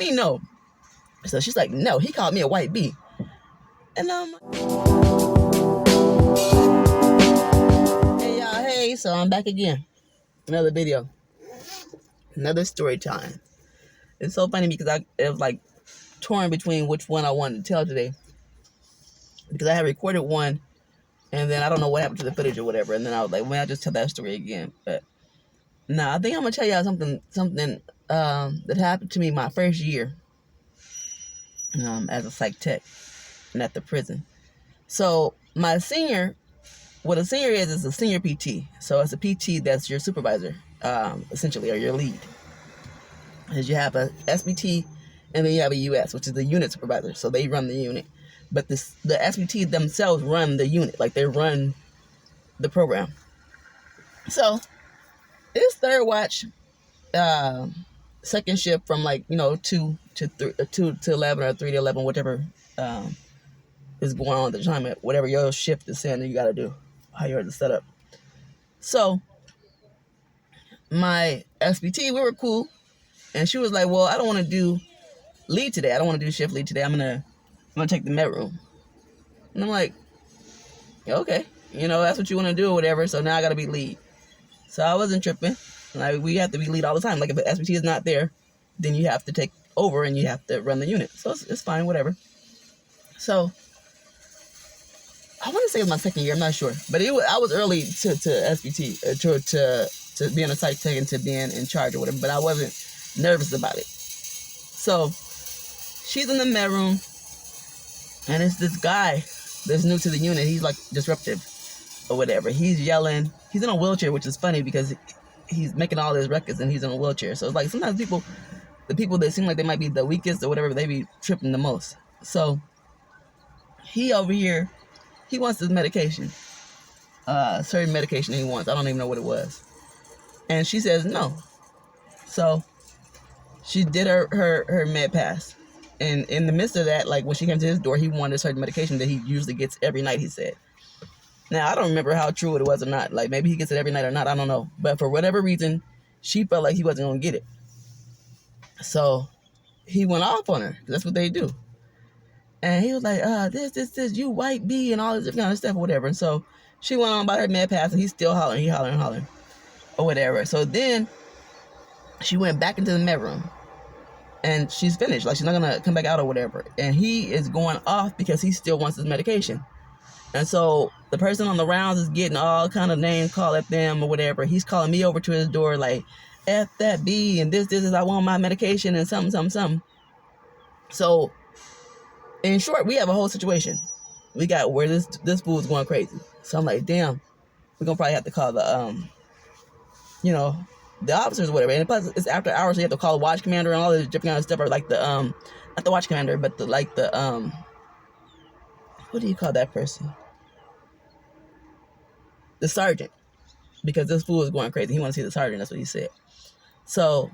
me know. So she's like, no, he called me a white bee. And hey y'all, hey, so I'm back again. Another video. Another story time. It's so funny because it was like torn between which one I wanted to tell today. Because I had recorded one, and then I don't know what happened to the footage or whatever. And then I was like, well, I'll just tell that story again. But I think I'm gonna tell y'all something that happened to me my first year as a psych tech and at the prison. So my senior, what a senior is a senior PT. So it's a PT that's your supervisor, essentially, or your lead. Because you have a SPT and then you have a US, which is the unit supervisor. So they run the unit. But the SPT themselves run the unit. Like, they run the program. So it's third watch, second shift from 2 to 11 or 3 to 11, whatever is going on at the time, whatever your shift is saying that you got to do, how you're to set up. So my SPT, we were cool, and she was like, well, I don't want to do lead today. I don't want to do shift lead today. I'm gonna take the med room. And I'm like, okay, that's what you want to do or whatever. So now I got to be lead. So I wasn't tripping. Like, we have to be lead all the time. Like, if the SPT is not there, then you have to take over and you have to run the unit. So it's fine, whatever. So I want to say it was my second year. I'm not sure, but I was early to SPT to being a psych tech and to being in charge or whatever. But I wasn't nervous about it. So she's in the med room, and it's this guy that's new to the unit. He's like disruptive or whatever. He's yelling. He's in a wheelchair, which is funny because he's making all his records and he's in a wheelchair. So it's like sometimes the people that seem like they might be the weakest or whatever, they be tripping the most. So he over here, he wants his medication, certain medication he wants. I don't even know what it was. And she says no. So she did her med pass. And in the midst of that, like when she came to his door, he wanted a certain medication that he usually gets every night, he said. Now, I don't remember how true it was or not. Like, maybe he gets it every night or not. I don't know. But for whatever reason, she felt like he wasn't going to get it. So he went off on her. That's what they do. And he was like, this, you white bee, and all this kind of stuff or whatever. And so she went on about her med pass, and he's still hollering. He hollering or whatever. So then she went back into the med room. And she's finished. Like, she's not going to come back out or whatever. And he is going off because he still wants his medication. And so the person on the rounds is getting all kind of name call at them or whatever. He's calling me over to his door like, F that B, and this is, I want my medication, and something. So, in short, we have a whole situation. We got where this fool is going crazy. So I'm like, damn, we're going to probably have to call the officers or whatever. And plus, it's after hours, so you have to call the watch commander and all this different kind of stuff. Or like the, not the watch commander, but what do you call that person? The sergeant. Because this fool is going crazy. He wants to see the sergeant. That's what he said. So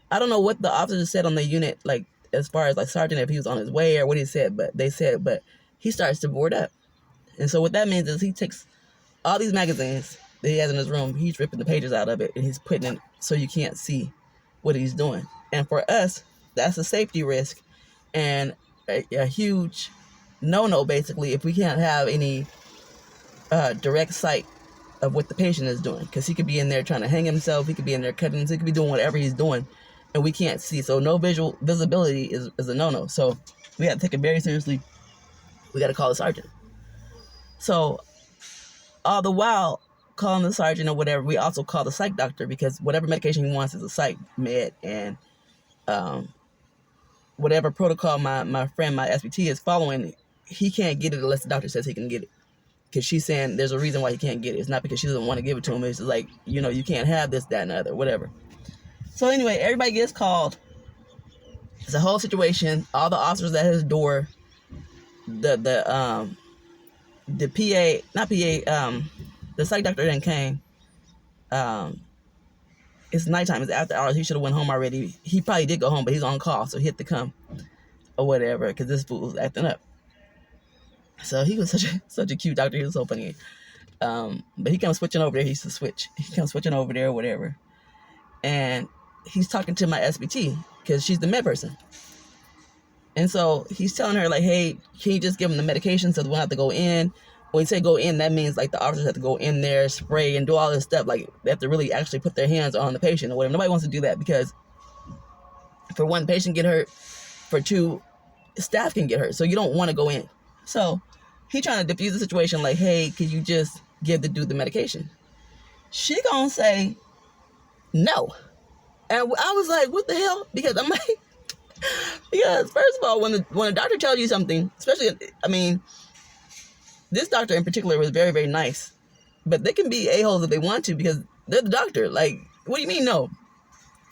I don't know what the officers said on the unit, like as far as like sergeant, if he was on his way or what he said, but he starts to board up. And so what that means is he takes all these magazines that he has in his room, he's ripping the pages out of it and he's putting it so you can't see what he's doing. And for us, that's a safety risk and a huge no basically if we can't have any direct sight of what the patient is doing, because he could be in there trying to hang himself, he could be in there cutting, he could be doing whatever he's doing and we can't see. So no visibility is a no. So we have to take it very seriously. We got to call the sergeant. So all the while calling the sergeant or whatever, we also call the psych doctor, because whatever medication he wants is a psych med, and whatever protocol my friend, my SPT is following, he can't get it unless the doctor says he can get it. Because she's saying there's a reason why he can't get it. It's not because she doesn't want to give it to him. It's just like, you can't have this, that, and the other, whatever. So anyway, everybody gets called. It's a whole situation. All the officers at his door. The psych doctor then came. It's nighttime. It's after hours. He should have went home already. He probably did go home, but he's on call, so he had to come or whatever, because this fool was acting up. So he was such a cute doctor. He was so funny. But he comes switching over there. He used to switch. He comes switching over there or whatever. And he's talking to my SPT, because she's the med person. And so he's telling her, like, hey, can you just give him the medication so we don't have to go in? When you say go in, that means, like, the officers have to go in there, spray, and do all this stuff. Like, they have to really actually put their hands on the patient or whatever. Nobody wants to do that because for one, patient get hurt. For two, staff can get hurt. So you don't want to go in. So he trying to diffuse the situation like, hey, could you just give the dude the medication? She gonna say no. And I was like, what the hell? Because I'm like, because first of all, when a doctor tells you something, especially, I mean, this doctor in particular was very, very nice. But they can be a-holes if they want to because they're the doctor. Like, what do you mean no?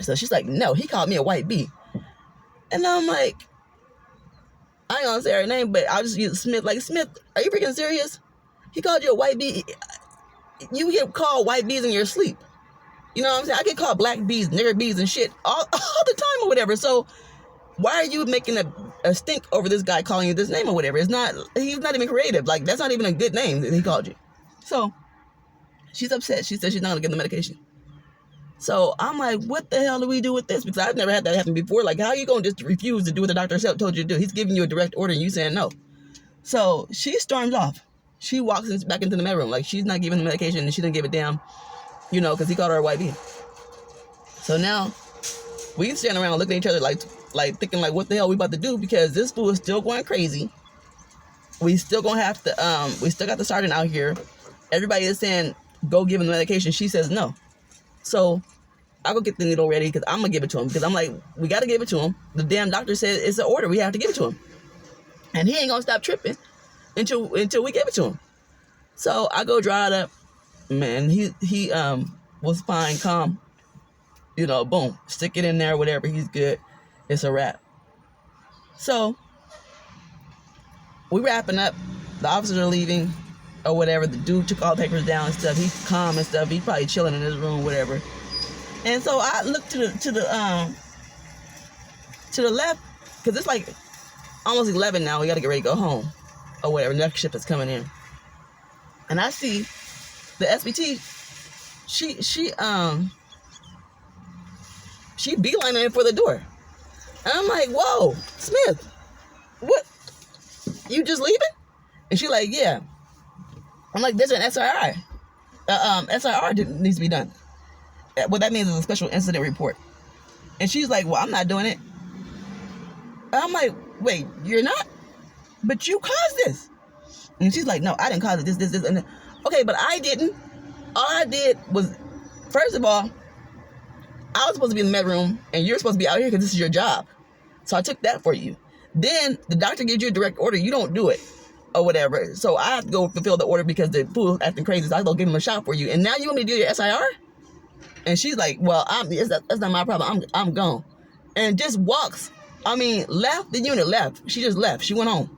So she's like, no, he called me a white bee. And I'm like, I ain't gonna say her name, but I'll just use Smith. Like, Smith, are you freaking serious? He called you a white bee. You get called white bees in your sleep. You know what I'm saying? I get called black bees, nigger bees, and shit all the time or whatever. So why are you making a stink over this guy calling you this name or whatever? He's not even creative. Like, that's not even a good name that he called you. So she's upset. She said she's not gonna give the medication. So I'm like, what the hell do we do with this? Because I've never had that happen before. Like, how are you going to just refuse to do what the doctor told you to do? He's giving you a direct order and you saying no. So she storms off. She walks back into the med room. Like, she's not giving the medication and she didn't give a damn, you know, because he called her a white bee. So now we stand around looking at each other like thinking like, what the hell we about to do? Because this fool is still going crazy. We still going to have to, we still got the sergeant out here. Everybody is saying, go give him the medication. She says no. So I go get the needle ready because I'm going to give it to him. Because I'm like, we got to give it to him. The damn doctor said it's an order. We have to give it to him. And he ain't going to stop tripping until we give it to him. So I go draw it up. Man, he was fine, calm. You know, boom. Stick it in there, whatever. He's good. It's a wrap. So we wrapping up. The officers are leaving or whatever. The dude took all the papers down and stuff. He's calm and stuff. He's probably chilling in his room, whatever. And so I look to the left because it's like almost 11 now. We got to get ready to go home or whatever. Next shift is coming in, and I see the SPT. She beelining it for the door, and I'm like, "Whoa, Smith, what? You just leaving?" And she like, "Yeah." I'm like, "There's an SIR. SIR needs to be done." What that means is a special incident report. And she's like, "Well, I'm not doing it." And I'm like, "Wait, you're not? But you caused this." And she's like, "No, I didn't cause it. This, and okay, but I didn't. All I did was, first of all, I was supposed to be in the med room, and you're supposed to be out here because this is your job. So I took that for you. Then the doctor gives you a direct order. You don't do it or whatever. So I have to go fulfill the order because the fool's acting crazy. So I go give him a shot for you. And now you want me to do your SIR?" And she's like, "Well, that's not my problem. I'm gone." And just walks. I mean, left the unit, left. She just left. She went home.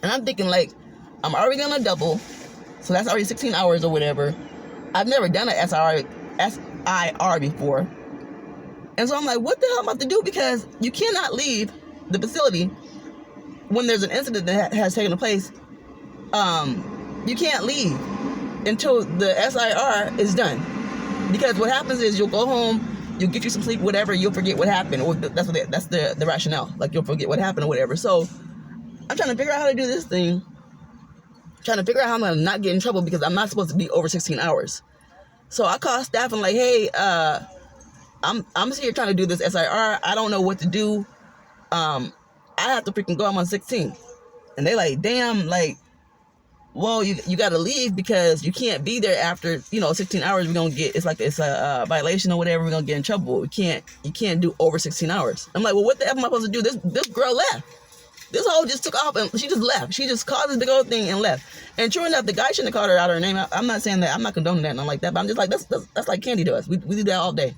And I'm thinking, like, I'm already on a double. So that's already 16 hours or whatever. I've never done an SIR before. And so I'm like, what the hell am I about to do? Because you cannot leave the facility when there's an incident that has taken place. You can't leave until the SIR is done. Because what happens is you'll go home, you'll get you some sleep, whatever, you'll forget what happened. Or that's the rationale. Like, you'll forget what happened or whatever. So I'm trying to figure out how to do this thing. Trying to figure out how I'm going to not get in trouble because I'm not supposed to be over 16 hours. So I call staff and like, "Hey, I'm here trying to do this SIR. I don't know what to do. I have to freaking go. I'm on 16. And they like, damn, like, well, you got to leave because you can't be there after, 16 hours. We're going to it's a violation or whatever. We're going to get in trouble. You can't do over 16 hours. I'm like, well, what the F am I supposed to do? This girl left. This hoe just took off and she just left. She just caused this big old thing and left. And true enough, the guy shouldn't have called her out her name. I'm not saying that. I'm not condoning that and I'm like that. But I'm just like, that's like candy to us. We do that all day.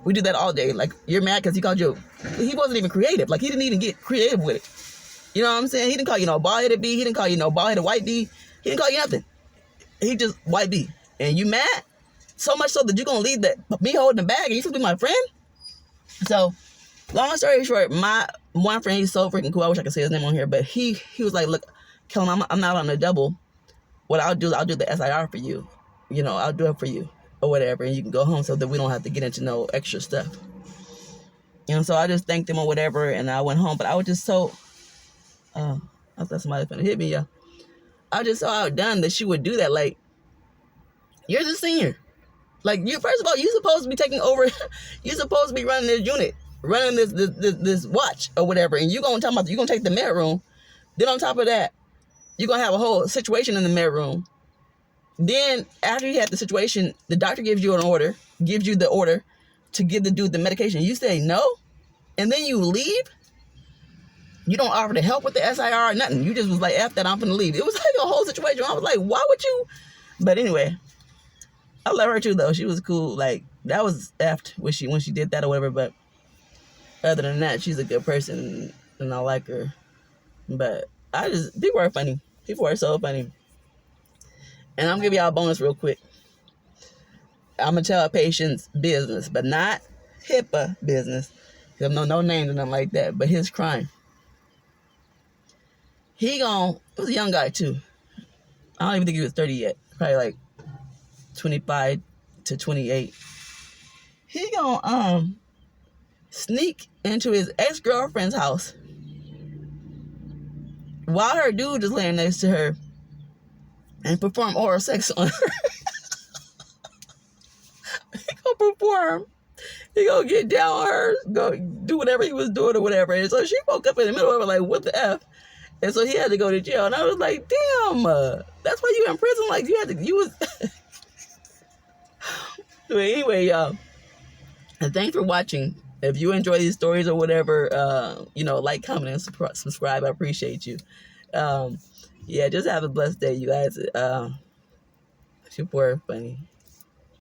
We do that all day. Like, you're mad because he called you. He wasn't even creative. Like, he didn't even get creative with it. You know what I'm saying? He didn't call you no bald-headed bee. He didn't call you no bald-headed white bee. He didn't call you nothing. He just white bee. And you mad? So much so that you're going to leave me holding the bag and you supposed to be my friend? So, long story short, my one friend, he's so freaking cool. I wish I could say his name on here. But he was like, "Look, Kellen, I'm not on the double. What I'll do is I'll do the SIR for you. I'll do it for you or whatever. And you can go home so that we don't have to get into no extra stuff." And so I just thanked him or whatever, and I went home. But I was just so, I thought somebody was going to hit me, yeah. I was just so outdone that she would do that. Like, you're the senior. Like, you, first of all, you're supposed to be taking over. You're supposed to be running this unit, running this watch or whatever. And you're going to take the med room. Then on top of that, you're going to have a whole situation in the med room. Then after you had the situation, the doctor gives you the order to give the dude the medication. You say no, and then you leave. You don't offer to help with the SIR or nothing. You just was like, F that, I'm finna leave. It was like a whole situation. I was like, why would you? But anyway, I love her too, though. She was cool. Like, that was effed when she did that or whatever. But other than that, she's a good person, and I like her. But people are funny. People are so funny. And I'm gonna give y'all a bonus real quick. I'm gonna tell a patient's business, but not HIPAA business. There's no names or nothing like that. But his crime. It was a young guy too. I don't even think he was 30 yet. Probably like 25 to 28. He gonna sneak into his ex-girlfriend's house while her dude is laying next to her and perform oral sex on her. He gonna get down on her, go do whatever he was doing or whatever. And so she woke up in the middle of it like, what the F? And so he had to go to jail. And I was like, damn, that's why you in prison? Like, you was... But anyway, y'all, and thanks for watching. If you enjoy these stories or whatever, like, comment, and subscribe. I appreciate you. Yeah, just have a blessed day, you guys. People are funny.